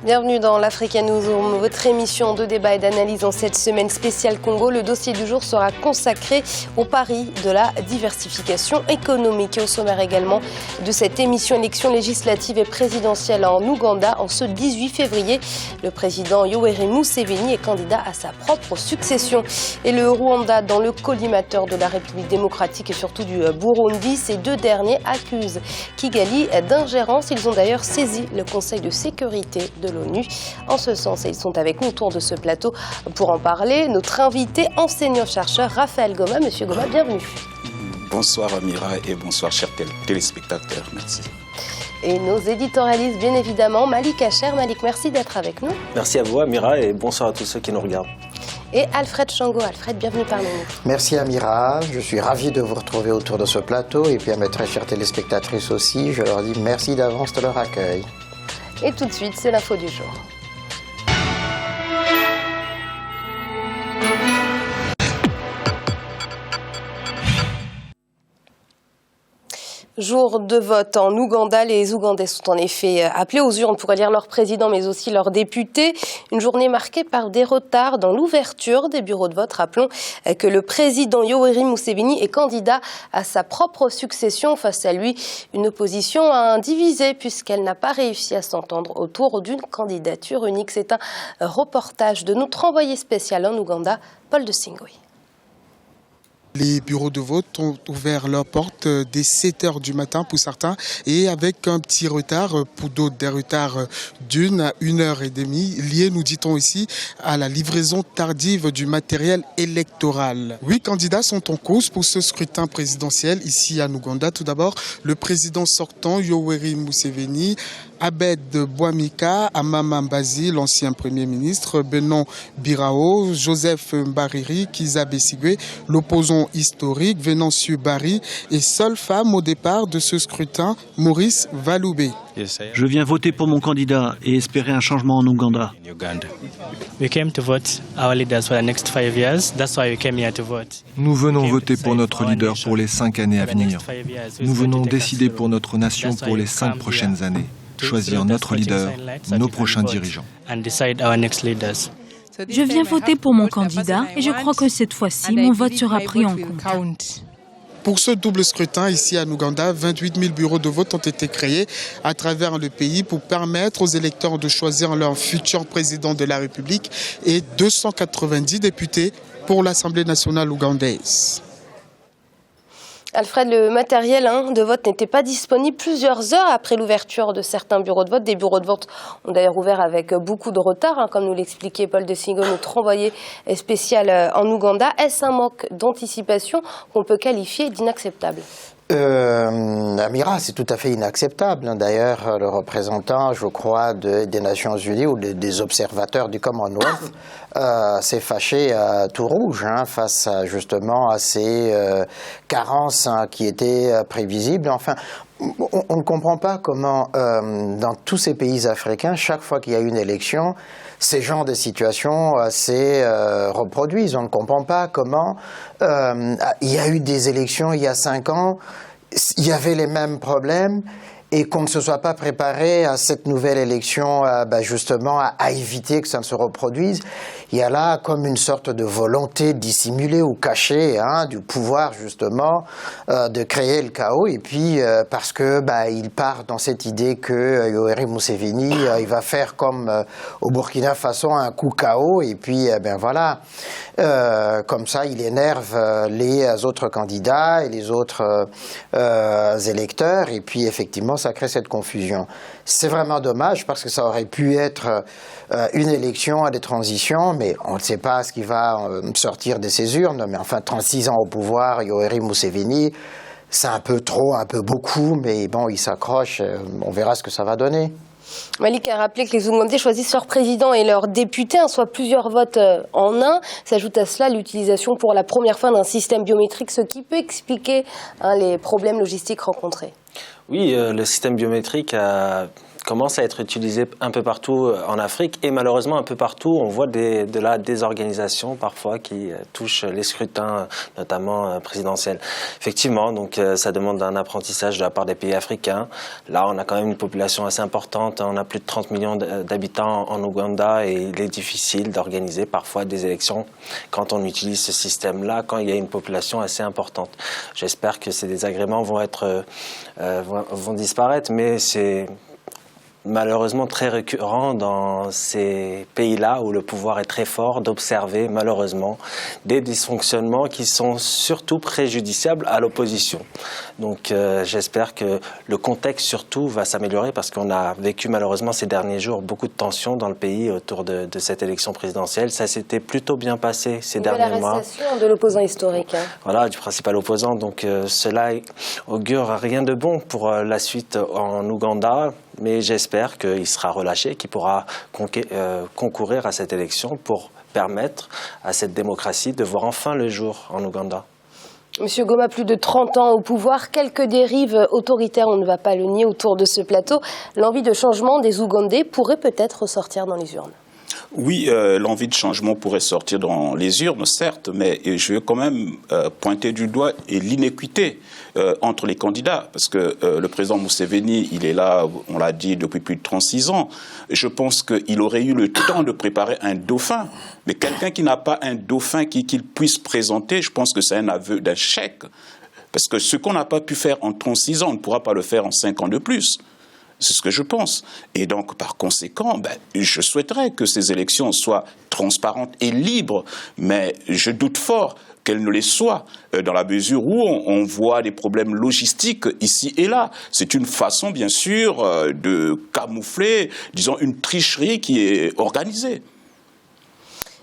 Bienvenue dans l'Africa Newsroom, votre émission de débat et d'analyse en cette semaine spéciale Congo. Le dossier du jour sera consacré au pari de la diversification économique. Et au sommaire également de cette émission, élection législative et présidentielle en Ouganda en ce 18 février. Le président Yoweri Museveni est candidat à sa propre succession. Et le Rwanda dans le collimateur de la République démocratique et surtout du Burundi. Ces deux derniers accusent Kigali d'ingérence. Ils ont d'ailleurs saisi le Conseil de sécurité de l'ONU. En ce sens, ils sont avec nous autour de ce plateau pour en parler. Notre invité, enseignant-chercheur Raphaël Goma. Monsieur Goma, bienvenue. Bonsoir Amira et bonsoir chers téléspectateurs. Merci. Et nos éditorialistes, bien évidemment, Malik Hacher. Malik, merci d'être avec nous. Merci à vous Amira et bonsoir à tous ceux qui nous regardent. Et Alfred Chango. Alfred, bienvenue parmi nous. Merci Amira, je suis ravi de vous retrouver autour de ce plateau et puis à mes très chères téléspectatrices aussi, je leur dis merci d'avance de leur accueil. Et tout de suite, c'est l'info du jour. Jour de vote en Ouganda, les Ougandais sont en effet appelés aux urnes pour élire leur président mais aussi leurs députés. Une journée marquée par des retards dans l'ouverture des bureaux de vote. Rappelons que le président Yoweri Museveni est candidat à sa propre succession. Face à lui, une opposition divisée puisqu'elle n'a pas réussi à s'entendre autour d'une candidature unique. C'est un reportage de notre envoyé spécial en Ouganda, Paul de Singui. Les bureaux de vote ont ouvert leurs portes dès 7 h du matin pour certains et avec un petit retard pour d'autres, des retards d'1 à 1 heure et demie, liés, nous dit-on ici, à la livraison tardive du matériel électoral. 8 candidats sont en cause pour ce scrutin présidentiel ici à Ouganda. Tout d'abord, le président sortant Yoweri Museveni, Abed Bouamika, Amama Mbazi, l'ancien Premier ministre, Benon Birao, Joseph Mbariri, Kiza Besigwe, l'opposant historique, Venancio Bari, et seule femme au départ de ce scrutin, Maurice Valoubé. Je viens voter pour mon candidat et espérer un changement en Ouganda. Nous venons voter pour notre leader pour les 5 années à venir. Nous venons décider pour notre nation pour les 5 prochaines années. Choisir notre leader, nos prochains dirigeants. Je viens voter pour mon candidat et je crois que cette fois-ci, mon vote sera pris en compte. Pour ce double scrutin, ici à Ouganda, 28 000 bureaux de vote ont été créés à travers le pays pour permettre aux électeurs de choisir leur futur président de la République et 290 députés pour l'Assemblée nationale ougandaise. Alfred, le matériel de vote n'était pas disponible plusieurs heures après l'ouverture de certains bureaux de vote. Des bureaux de vote ont d'ailleurs ouvert avec beaucoup de retard, comme nous l'expliquait Paul de Singo, notre envoyé spécial en Ouganda. Est-ce un manque d'anticipation qu'on peut qualifier d'inacceptable ? Amira, c'est tout à fait inacceptable. D'ailleurs, le représentant, je crois, des Nations Unies ou des observateurs du Commonwealth s'est fâché tout rouge face justement à ces carences qui étaient prévisibles. Enfin, on ne comprend pas comment, dans tous ces pays africains, chaque fois qu'il y a une élection, ces genres de situations se reproduisent. On ne comprend pas comment il y a eu des élections il y a 5 ans, il y avait les mêmes problèmes et qu'on ne se soit pas préparé à cette nouvelle élection justement à éviter que ça ne se reproduise. Il y a là comme une sorte de volonté dissimulée ou cachée du pouvoir justement de créer le chaos et puis parce que il part dans cette idée que Yoweri Museveni il va faire comme au Burkina Faso un coup chaos et puis voilà comme ça il énerve les autres candidats et les autres électeurs et puis effectivement ça crée cette confusion. C'est vraiment dommage parce que ça aurait pu être une élection à des transitions, mais on ne sait pas ce qui va sortir de ces urnes. Mais enfin, 36 ans au pouvoir, Yoweri Museveni, c'est un peu trop, un peu beaucoup, mais bon, il s'accroche, on verra ce que ça va donner. Malik a rappelé que les Ougandais choisissent leur président et leurs députés, soit plusieurs votes en un. S'ajoute à cela l'utilisation pour la première fois d'un système biométrique, ce qui peut expliquer les problèmes logistiques rencontrés. Oui, le système biométrique a commence à être utilisé un peu partout en Afrique et malheureusement un peu partout on voit de la désorganisation parfois qui touche les scrutins notamment présidentiels. Effectivement, donc ça demande un apprentissage de la part des pays africains. Là on a quand même une population assez importante, on a plus de 30 millions d'habitants en Ouganda et il est difficile d'organiser parfois des élections quand on utilise ce système-là, quand il y a une population assez importante. J'espère que ces désagréments vont disparaître, mais c'est malheureusement très récurrent dans ces pays-là où le pouvoir est très fort d'observer malheureusement des dysfonctionnements qui sont surtout préjudiciables à l'opposition. Donc j'espère que le contexte surtout va s'améliorer parce qu'on a vécu malheureusement ces derniers jours beaucoup de tensions dans le pays autour de cette élection présidentielle. Ça s'était plutôt bien passé ces derniers mois. L'arrestation de l'opposant historique. Voilà, du principal opposant. Donc cela augure rien de bon pour la suite en Ouganda. Mais j'espère qu'il sera relâché, qu'il pourra concourir à cette élection pour permettre à cette démocratie de voir enfin le jour en Ouganda. Monsieur Goma, plus de 30 ans au pouvoir, quelques dérives autoritaires, on ne va pas le nier, autour de ce plateau. L'envie de changement des Ougandais pourrait peut-être ressortir dans les urnes. Oui, l'envie de changement pourrait sortir dans les urnes, certes, mais je veux quand même pointer du doigt l'inéquité entre les candidats, parce que le président Museveni, il est là, on l'a dit, depuis plus de 36 ans. Je pense qu'il aurait eu le temps de préparer un dauphin, mais quelqu'un qui n'a pas un dauphin qu'il puisse présenter, je pense que c'est un aveu d'échec, parce que ce qu'on n'a pas pu faire en 36 ans, on ne pourra pas le faire en 5 ans de plus. C'est ce que je pense. Et donc, par conséquent, je souhaiterais que ces élections soient transparentes et libres, mais je doute fort qu'elles ne les soient, dans la mesure où on voit des problèmes logistiques ici et là. C'est une façon, bien sûr, de camoufler, disons, une tricherie qui est organisée.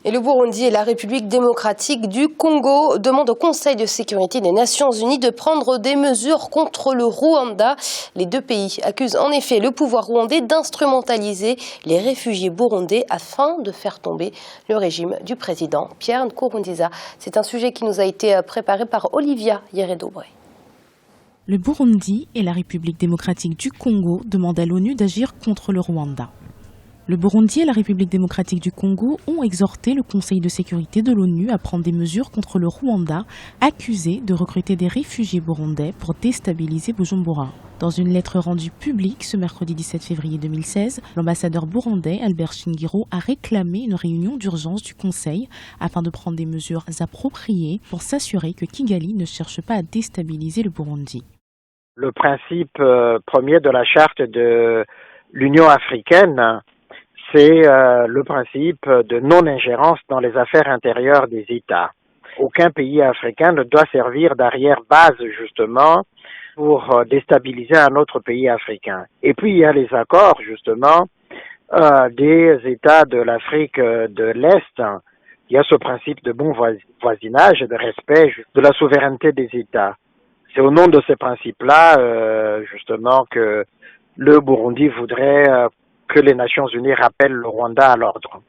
Et le Burundi et la République démocratique du Congo demandent au Conseil de sécurité des Nations Unies de prendre des mesures contre le Rwanda. Les deux pays accusent en effet le pouvoir rwandais d'instrumentaliser les réfugiés burundais afin de faire tomber le régime du président Pierre Nkurunziza. C'est un sujet qui nous a été préparé par Olivia Yeredobre. Le Burundi et la République démocratique du Congo demandent à l'ONU d'agir contre le Rwanda. Le Burundi et la République démocratique du Congo ont exhorté le Conseil de sécurité de l'ONU à prendre des mesures contre le Rwanda, accusé de recruter des réfugiés burundais pour déstabiliser Bujumbura. Dans une lettre rendue publique ce mercredi 17 février 2016, l'ambassadeur burundais Albert Shingiro a réclamé une réunion d'urgence du Conseil afin de prendre des mesures appropriées pour s'assurer que Kigali ne cherche pas à déstabiliser le Burundi. Le principe premier de la charte de l'Union africaine, c'est le principe de non-ingérence dans les affaires intérieures des États. Aucun pays africain ne doit servir d'arrière-base, justement, pour déstabiliser un autre pays africain. Et puis, il y a les accords, justement, des États de l'Afrique de l'Est. Il y a ce principe de bon voisinage et de respect de la souveraineté des États. C'est au nom de ces principes-là, justement, que le Burundi voudrait que les Nations Unies rappellent le Rwanda à l'ordre.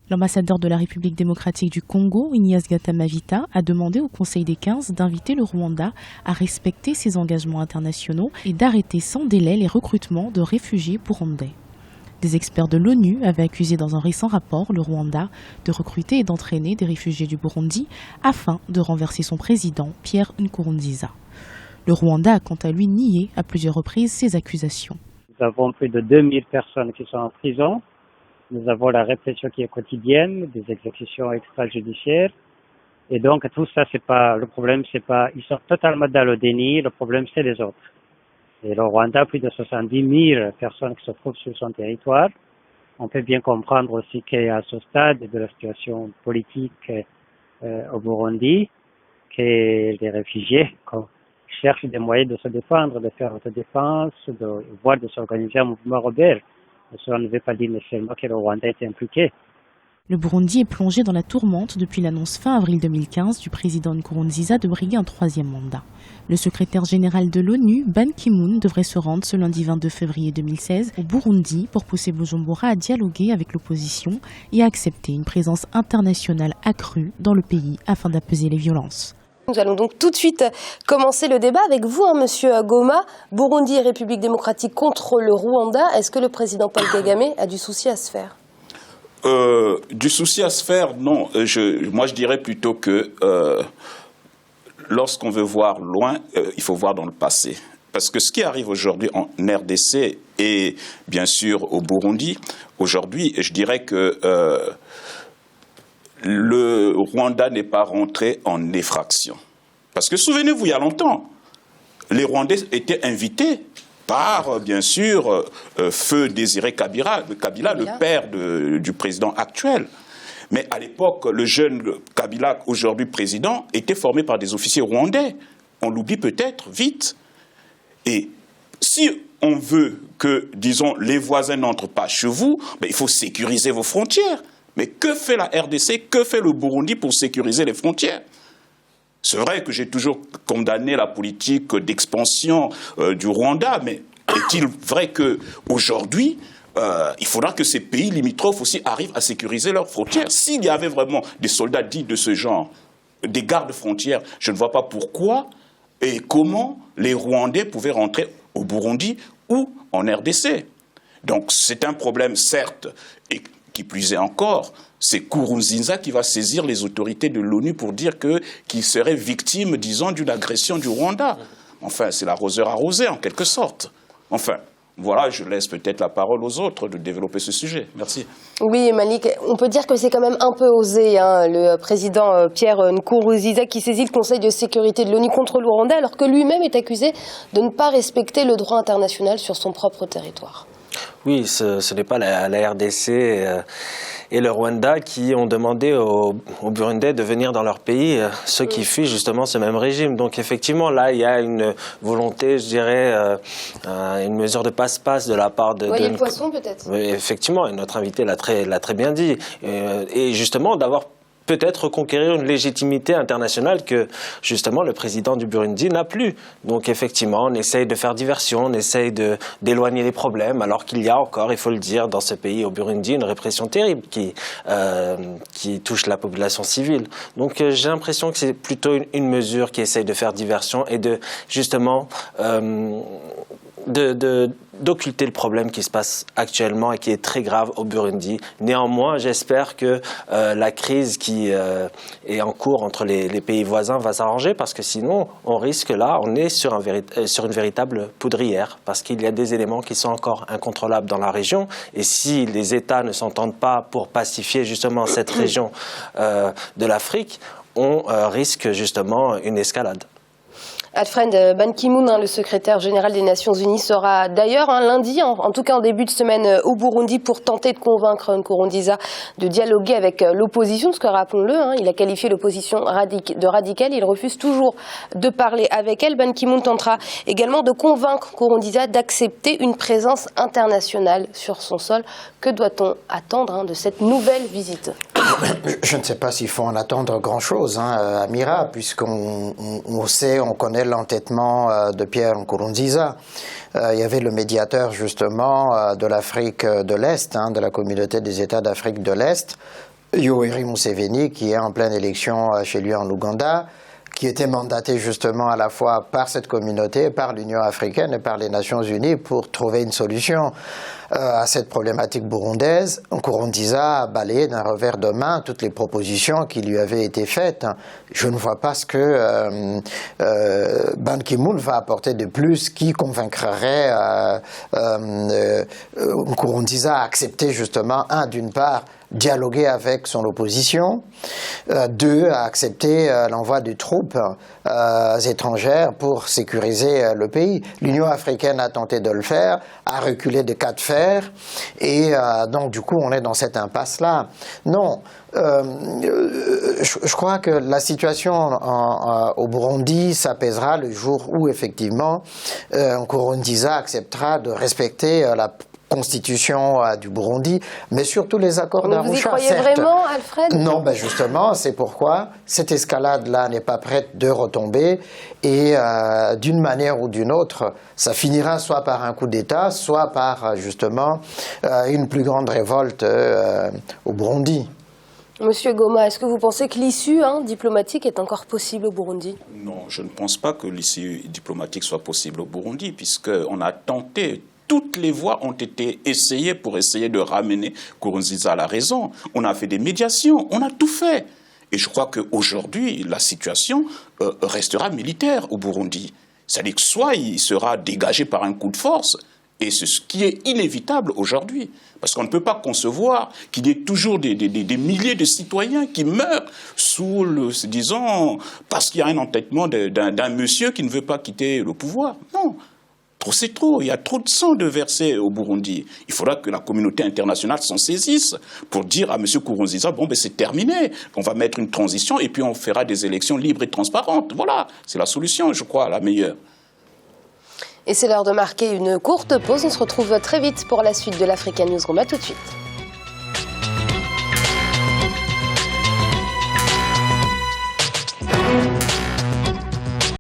L'ambassadeur de la République démocratique du Congo, Ignace Gatamavita, a demandé au Conseil des 15 d'inviter le Rwanda à respecter ses engagements internationaux et d'arrêter sans délai les recrutements de réfugiés burundais. Des experts de l'ONU avaient accusé dans un récent rapport le Rwanda de recruter et d'entraîner des réfugiés du Burundi afin de renverser son président, Pierre Nkurunziza. Le Rwanda a quant à lui nié à plusieurs reprises ces accusations. Nous avons plus de 2000 personnes qui sont en prison. Nous avons la répression qui est quotidienne, des exécutions extrajudiciaires. Et donc, tout ça, c'est pas, le problème, c'est pas, ils sont totalement dans le déni. Le problème, c'est les autres. Et le Rwanda, plus de 70 000 personnes qui se trouvent sur son territoire. On peut bien comprendre aussi qu'à ce stade de la situation politique au Burundi, que les réfugiés cherchent des moyens de se défendre, de faire autodéfense, voire de s'organiser un mouvement rebelle. Cela ne veut pas dire nécessairement que le Rwanda est impliqué. Le Burundi est plongé dans la tourmente depuis l'annonce fin avril 2015 du président Nkurunziza de briguer un troisième mandat. Le secrétaire général de l'ONU, Ban Ki-moon, devrait se rendre ce lundi 22 février 2016 au Burundi pour pousser Bujumbura à dialoguer avec l'opposition et à accepter une présence internationale accrue dans le pays afin d'apaiser les violences. Nous allons donc tout de suite commencer le débat avec vous, Monsieur Goma. Burundi et République démocratique contre le Rwanda. Est-ce que le président Paul Kagame a du souci à se faire? Du souci à se faire, non. Moi, je dirais plutôt que lorsqu'on veut voir loin, il faut voir dans le passé. Parce que ce qui arrive aujourd'hui en RDC et bien sûr au Burundi, aujourd'hui, je dirais que le Rwanda n'est pas rentré en effraction. Parce que souvenez-vous, il y a longtemps, les Rwandais étaient invités par, bien sûr, Feu Désiré Kabila, le père du président actuel. Mais à l'époque, le jeune Kabila, aujourd'hui président, était formé par des officiers rwandais. On l'oublie peut-être vite. Et si on veut que, disons, les voisins n'entrent pas chez vous, ben, il faut sécuriser vos frontières. Mais que fait la RDC, que fait le Burundi pour sécuriser les frontières? C'est vrai que j'ai toujours condamné la politique d'expansion du Rwanda, mais est-il vrai qu'aujourd'hui, il faudra que ces pays limitrophes aussi arrivent à sécuriser leurs frontières? S'il y avait vraiment des soldats dits de ce genre, des gardes-frontières, je ne vois pas pourquoi et comment les Rwandais pouvaient rentrer au Burundi ou en RDC. Donc c'est un problème, certes, et qui plus est encore, c'est Nkurunziza qui va saisir les autorités de l'ONU pour dire qu'il serait victime, disons, d'une agression du Rwanda. Enfin, c'est l'arroseur arrosé, en quelque sorte. Enfin, voilà, je laisse peut-être la parole aux autres de développer ce sujet. Merci. Oui, Malik, on peut dire que c'est quand même un peu osé, hein, le président Pierre Nkurunziza qui saisit le Conseil de sécurité de l'ONU contre le Rwanda, alors que lui-même est accusé de ne pas respecter le droit international sur son propre territoire. Oui, ce n'est pas la RDC et le Rwanda qui ont demandé aux Burundais de venir dans leur pays, ceux qui fuient justement ce même régime. Donc effectivement, là, il y a une volonté, je dirais, une mesure de passe-passe de la part de... Voyez le poisson peut-être. Effectivement, et notre invité l'a très bien dit. Et justement, d'avoir peut-être conquérir une légitimité internationale que, justement, le président du Burundi n'a plus. Donc, effectivement, on essaye de faire diversion, on essaye d'éloigner les problèmes, alors qu'il y a encore, il faut le dire, dans ce pays, au Burundi, une répression terrible qui touche la population civile. Donc, j'ai l'impression que c'est plutôt une mesure qui essaye de faire diversion et de, justement, d'occulter le problème qui se passe actuellement et qui est très grave au Burundi. Néanmoins, j'espère que la crise qui est en cours entre les pays voisins va s'arranger, parce que sinon, on risque là, on est sur une véritable poudrière, parce qu'il y a des éléments qui sont encore incontrôlables dans la région, et si les États ne s'entendent pas pour pacifier justement cette région de l'Afrique, on risque justement une escalade. Alfred, Ban Ki-moon, le secrétaire général des Nations Unies, sera d'ailleurs lundi, en tout cas en début de semaine, au Burundi pour tenter de convaincre Nkurunziza de dialoguer avec l'opposition, parce que rappelons-le, il a qualifié l'opposition de radicale, il refuse toujours de parler avec elle. Ban Ki-moon tentera également de convaincre Nkurunziza d'accepter une présence internationale sur son sol. Que doit-on attendre de cette nouvelle visite? Je ne sais pas s'il faut en attendre grand-chose, Amira, puisqu'on sait, on connaît l'entêtement de Pierre Nkurunziza. Il y avait le médiateur justement de l'Afrique de l'Est, de la communauté des États d'Afrique de l'Est, Yoweri Museveni, qui est en pleine élection chez lui en Ouganda, qui était mandaté justement à la fois par cette communauté, par l'Union africaine et par les Nations unies pour trouver une solution à cette problématique burundaise. Nkurunziza a balayé d'un revers de main toutes les propositions qui lui avaient été faites. Je ne vois pas ce que Ban Ki-moon va apporter de plus qui convaincrait Nkurunziza à accepter justement, d'une part, dialoguer avec son opposition, deux, à accepter l'envoi de troupes étrangères pour sécuriser le pays. L'Union africaine a tenté de le faire, a reculé de 4 fers, et donc du coup on est dans cette impasse-là. Non, je crois que la situation au Burundi s'apaisera le jour où effectivement Nkurunziza acceptera de respecter la constitution du Burundi, mais surtout les accords d'Arusha. Vous y croyez vraiment, Alfred? Non, justement, c'est pourquoi cette escalade-là n'est pas prête de retomber, et d'une manière ou d'une autre, ça finira soit par un coup d'État, soit par justement une plus grande révolte au Burundi. Monsieur Goma, est-ce que vous pensez que l'issue diplomatique est encore possible au Burundi? Non, je ne pense pas que l'issue diplomatique soit possible au Burundi, puisqu'on a tenté, toutes les voies ont été essayées pour essayer de ramener Nkurunziza à la raison. On a fait des médiations, on a tout fait. Et je crois qu'aujourd'hui, la situation restera militaire au Burundi. C'est-à-dire que soit il sera dégagé par un coup de force, et c'est ce qui est inévitable aujourd'hui. Parce qu'on ne peut pas concevoir qu'il y ait toujours des milliers de citoyens qui meurent parce qu'il y a un entêtement d'un monsieur qui ne veut pas quitter le pouvoir. Non, trop c'est trop. Il y a trop de sang de versé au Burundi. Il faudra que la communauté internationale s'en saisisse pour dire à M. Nkurunziza, bon, c'est terminé. On va mettre une transition et puis on fera des élections libres et transparentes. Voilà, c'est la solution, je crois, la meilleure. Et c'est l'heure de marquer une courte pause. On se retrouve très vite pour la suite de l'Africa Newsroom. À tout de suite.